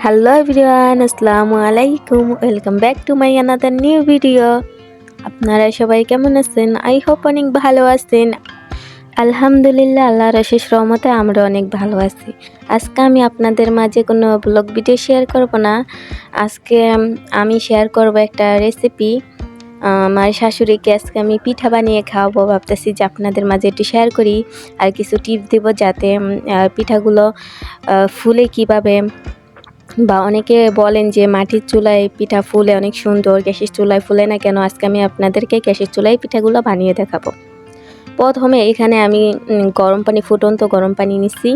Hello everyone, আসসালামু আলাইকুম। Welcome back to my another new video. আপনারা সবাই কেমন আছেন? আই হোপ অনেক ভালো আছেন। আলহামদুলিল্লাহ, আল্লাহর অশেষ রহমতে আমরা অনেক ভালো আছি। আজকে আমি আপনাদের মাঝে কোনো ব্লগ ভিডিও শেয়ার করব না। আজকে আমি শেয়ার করব একটা রেসিপি। আমার শাশুড়িকে আজকে আমি পিঠা বানিয়ে খাওয়াবো, ভাবতেছি যে আপনাদের মাঝে একটু শেয়ার করি আর কিছু টিপস দেবো যাতে পিঠাগুলো ফুলে কীভাবে, বা অনেকে বলেন যে মাটির চুলায় পিঠা ফুলে অনেক সুন্দর, গ্যাসের চুলায় ফুলে না কেন। আজকে আমি আপনাদেরকে গ্যাসের চুলায় পিঠাগুলো বানিয়ে দেখাবো। প্রথমে এখানে আমি গরম পানি, ফুটন্ত গরম পানি নিচ্ছি।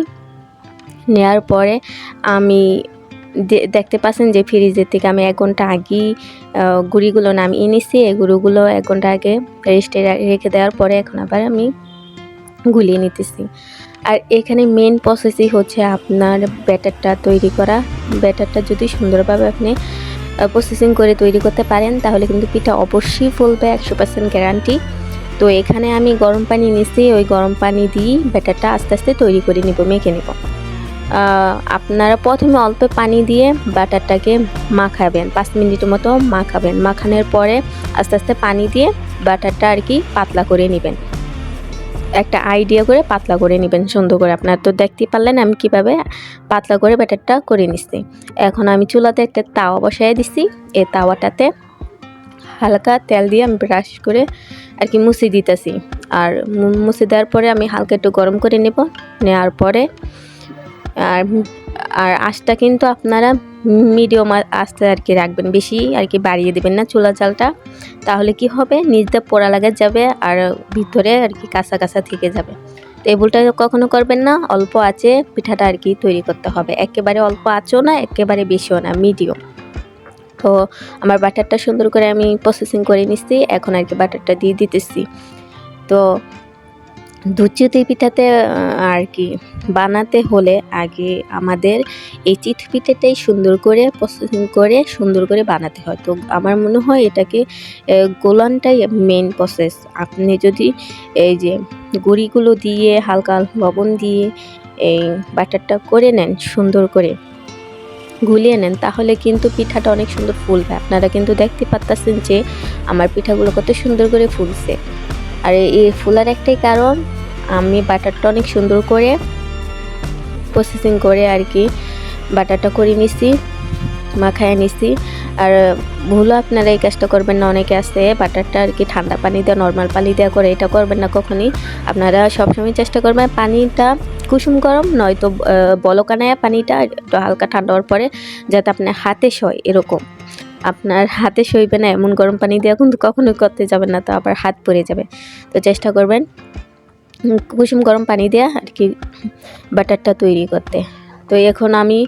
নেওয়ার পরে আমি দেখতে পাচ্ছেন যে ফ্রিজের থেকে আমি 1 ঘন্টা আগেই গুঁড়িগুলো নামিয়ে নিচ্ছি। এই গুঁড়োগুলো 1 ঘন্টা আগে রেস্টে রেখে দেওয়ার পরে এখন আবার আমি গুলিয়ে নিতেছি। আর এখানে মেন প্রসেসই হচ্ছে আপনার ব্যাটারটা তৈরি করা। ব্যাটারটা যদি সুন্দরভাবে আপনি প্রসেসিং করে তৈরি করতে পারেন তাহলে কিন্তু পিঠা অবশ্যই ফুলবে, 100% গ্যারান্টি। তো এখানে আমি গরম পানি নিচ্ছি, ওই গরম পানি দিয়ে ব্যাটারটা আস্তে আস্তে তৈরি করে নিব, মেখে নেব। আপনারা প্রথমে অল্প পানি দিয়ে ব্যাটারটাকে মাখাবেন, 5 মিনিটের মতো মাখাবেন। মাখানোর পরে আস্তে আস্তে পানি দিয়ে ব্যাটারটা আর কি পাতলা করে নেবেন, একটা আইডিয়া করে পাতলা করে নেবেন সুন্দর করে। আপনারা তো দেখতেই পারলেন আমি কিভাবে পাতলা করে ব্যাটারটা করে নিচ্ছি। এখন আমি চুলাতে একটা তাওয়া বসাই দিচ্ছি। এই তাওয়াটাতে হালকা তেল দিয়ে আমি ব্রাশ করে আর কি মুছে দিতেছি। আর মুছে দেওয়ার পরে আমি হালকা একটু গরম করে নেওয়ার পরে আর আঁচটা কিন্তু আপনারা মিডিয়াম আঁচে আর কি রাখবেন, বেশি আর কি বাড়িয়ে দেবেন না চুলা জালটা। তাহলে কি হবে, নিচ দিয়ে পোড়া লাগা যাবে আর ভিতরে আর কি কাঁচা কাঁচা থেকে যাবে। তো এই ভুলটা কখনো করবেন না। অল্প আঁচে পিঠাটা আর কি তৈরি করতে হবে, একেবারে অল্প আঁচও না, একেবারে বেশিও না, মিডিয়াম। তো আমার বাটারটা সুন্দর করে আমি প্রসেসিং করে নিচ্ছি। এখন আর কি বাটারটা দিয়ে দিতেছি। তো দুধ চিতই পিঠাতে আর কি বানাতে হলে আগে আমাদের এই চিতই পিঠাটাই সুন্দর করে প্রসেসিং করে সুন্দর করে বানাতে হয়। তো আমার মনে হয় এটাকে গোলানটাই মেন প্রসেস। আপনি যদি এই যে গুঁড়িগুলো দিয়ে হালকা লবণ দিয়ে এই বাটারটা করে নেন, সুন্দর করে গুলিয়ে নেন, তাহলে কিন্তু পিঠাটা অনেক সুন্দর ফুলবে। আপনারা কিন্তু দেখতে পাচ্ছেন যে আমার পিঠাগুলো কত সুন্দর করে ফুলছে। আর এই ফুলার একটাই কারণ, আমি বাটারটা অনেক সুন্দর করে প্রসেসিং করে আর কি বাটারটা করে নিছি, মাখায় নিছি। আর ভুলও আপনারা এই কাজটা করবেন না। অনেকে আছে বাটারটা আর কি ঠান্ডা পানি দিয়ে, নর্মাল পানি দেওয়া করে, এটা করবেন না কখনই। আপনারা সবসময় চেষ্টা করবেন পানিটা কুসুম গরম, নয়তো বলকানায়া পানিটা একটু হালকা ঠান্ডা হওয়ার পরে যাতে আপনার হাতে সয়, এরকম। আপনার হাতে সইবে না এমন গরম পানি দিয়ে কিন্তু কখনোই করতে যাবেন না, তো আবার হাত পড়ে যাবে। তো চেষ্টা করবেন কুসুম গরম পানি দেওয়া আর কি বাটারটা তৈরি করতে। তো এখন আমি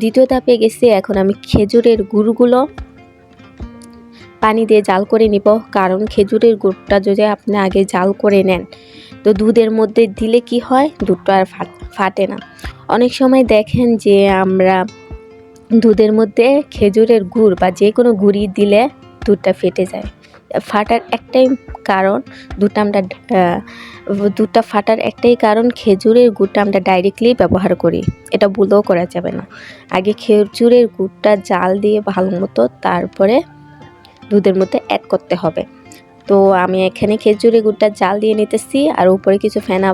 দ্বিতীয় ধাপে গেছি। এখন আমি খেজুরের গুড়গুলো পানি দিয়ে জাল করে নিব। কারণ খেজুরের গুড়টা যদি আপনি আগে জাল করে নেন তো দুধের মধ্যে দিলে কি হয়, দুধটা আর ফাটে না। অনেক সময় দেখেন যে আমরা দুধের মধ্যে খেজুরের গুড় বা যে কোনো গুড়ি দিলে দুধটা ফেটে যায়। ফাটার একটাই কারণ, দুধটা ফাটার একটাই কারণ খেজুরের গুড়টা আমরা ডাইরেক্টলি ব্যবহার করি, এটা ভুলেও করা যাবে না। আগে খেজুরের গুড়টা জাল দিয়ে ভালো মতো তারপরে দুধের মধ্যে অ্যাড করতে হবে। তো আমি এখানে খেজুরের গুড়টা জাল দিয়ে নিতেছি, আর উপরে কিছু ফেনা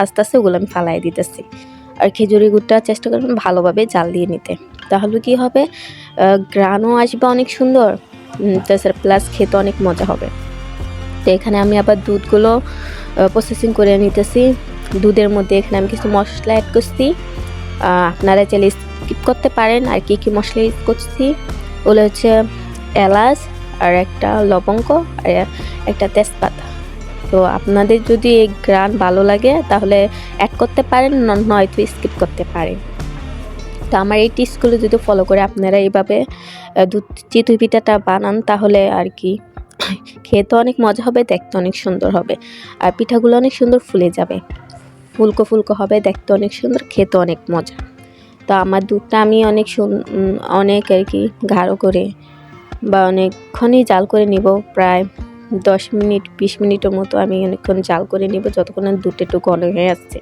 আস্তে আস্তে ওগুলো আমি ফালাই দিতেছি। আর খেজুরের গুড়টা চেষ্টা করবেন ভালোভাবে জাল দিয়ে নিতে, তাহলে কি হবে, গ্রানও আসবে অনেক সুন্দর, তাছাড়া প্লাস খেতে অনেক মজা হবে। তো এখানে আমি আবার দুধগুলো প্রসেসিং করে নিতেছি। দুধের মধ্যে এখানে আমি কিছু মশলা অ্যাড করছি, আপনারা চাইলে স্কিপ করতে পারেন। আর কি মশলা ইউজ করছি ওগুলো হচ্ছে এলাচ আর একটা লবঙ্গ আর একটা তেজপাতা। তো আপনাদের যদি এই গ্রান ভালো লাগে তাহলে অ্যাড করতে পারেন, নয়তো স্কিপ করতে পারেন। তো আমার এই টিপসগুলো যদি ফলো করে আপনারা এইভাবে দুধ চিতই পিঠাটা বানান তাহলে আর কি খেতে অনেক মজা হবে, দেখতে অনেক সুন্দর হবে, আর পিঠাগুলো অনেক সুন্দর ফুলে যাবে, ফুলকো ফুলকো হবে, দেখতে অনেক সুন্দর, খেতে অনেক মজা। তো আমার দুধটা আমি অনেক আর কি গাঢ় করে বা অনেকক্ষণই জাল করে নিব, প্রায় 10 মিনিট 20 মিনিটের মতো আমি অনেকক্ষণ জাল করে নিব, যতক্ষণ দুধটা একটু ঘন হয়ে আসছে।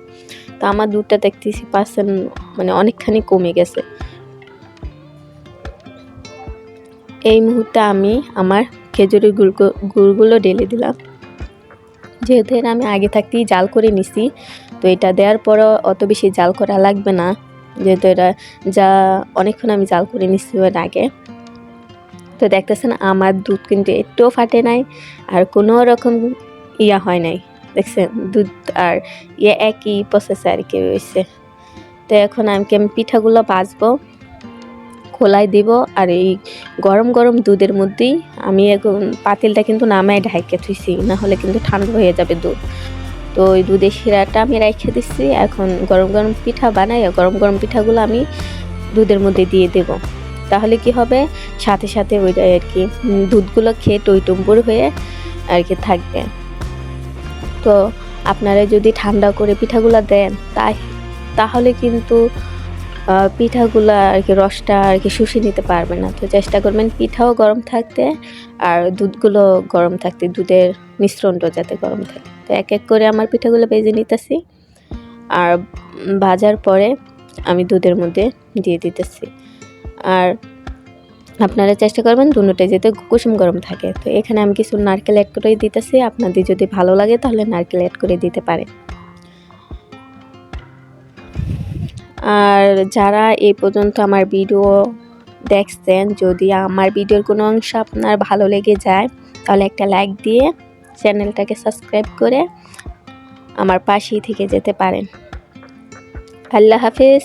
তো আমার দুধটা দেখতেছি পাচ্ছেন মানে অনেকখানি কমে গেছে। এই মুহূর্তে আমি আমার খেজুরের গুড়গুলো ঢেলে দিলাম। যেহেতু এটা আমি আগে থাকতেই জাল করে নিছি, তো এটা দেওয়ার পরও অত বেশি জাল করা লাগবে না, যেহেতু এটা অনেকক্ষণ আমি জাল করে নিচ্ছি এর আগে। তো দেখতেছেন আমার দুধ কিন্তু একটুও ফাটে নাই, আর কোনো রকম হয় নাই। দেখছেন দুধ আর একই প্রসেসে আর কি রয়েছে। তো এখন আমি পিঠাগুলো ভাজবো, খোলায় দিব। আর এই গরম গরম দুধের মধ্যেই আমি এখন পাতিলটা কিন্তু নামায় ঢাইকে থুইছি, না হলে কিন্তু ঠান্ডা হয়ে যাবে দুধ। তো ওই দুধের শিরাটা আমি রেখে দিচ্ছি। এখন গরম গরম পিঠা বানাই, গরম গরম পিঠাগুলো আমি দুধের মধ্যে দিয়ে দেব। তাহলে কি হবে, সাথে সাথে ওইটা আর কি দুধগুলো খেয়ে টইটুম্বুর হয়ে আর কি থাকবে। তো আপনারা যদি ঠান্ডা করে পিঠাগুলো দেন তাহলে কিন্তু পিঠাগুলা আর কি রসটা আর কি শুষে নিতে পারবে না। তো চেষ্টা করবেন পিঠাও গরম থাকতে আর দুধগুলো গরম থাকতে, দুধের মিশ্রণটা যাতে গরম থাকে। তো এক এক করে আমার পিঠাগুলো ভেজে নিতেছি, আর ভাজার পরে আমি দুধের মধ্যে দিয়ে দিতেছি। আর আপনারা চেষ্টা করবেন দুটোটাই যাতে কুসুম গরম থাকে। তো এখানে আমি কিছু নারকেল অ্যাড করে দিতেছি, আপনাদের যদি ভালো লাগে তাহলে নারকেল অ্যাড করে দিতে পারেন। আর যারা এই পর্যন্ত আমার ভিডিও দেখছেন, যদি আমার ভিডিওর কোনো অংশ আপনার ভালো লেগে যায় তাহলে একটা লাইক দিয়ে চ্যানেলটাকে সাবস্ক্রাইব করে আমার পাশেই থেকে যেতে পারেন। আল্লাহ হাফেজ।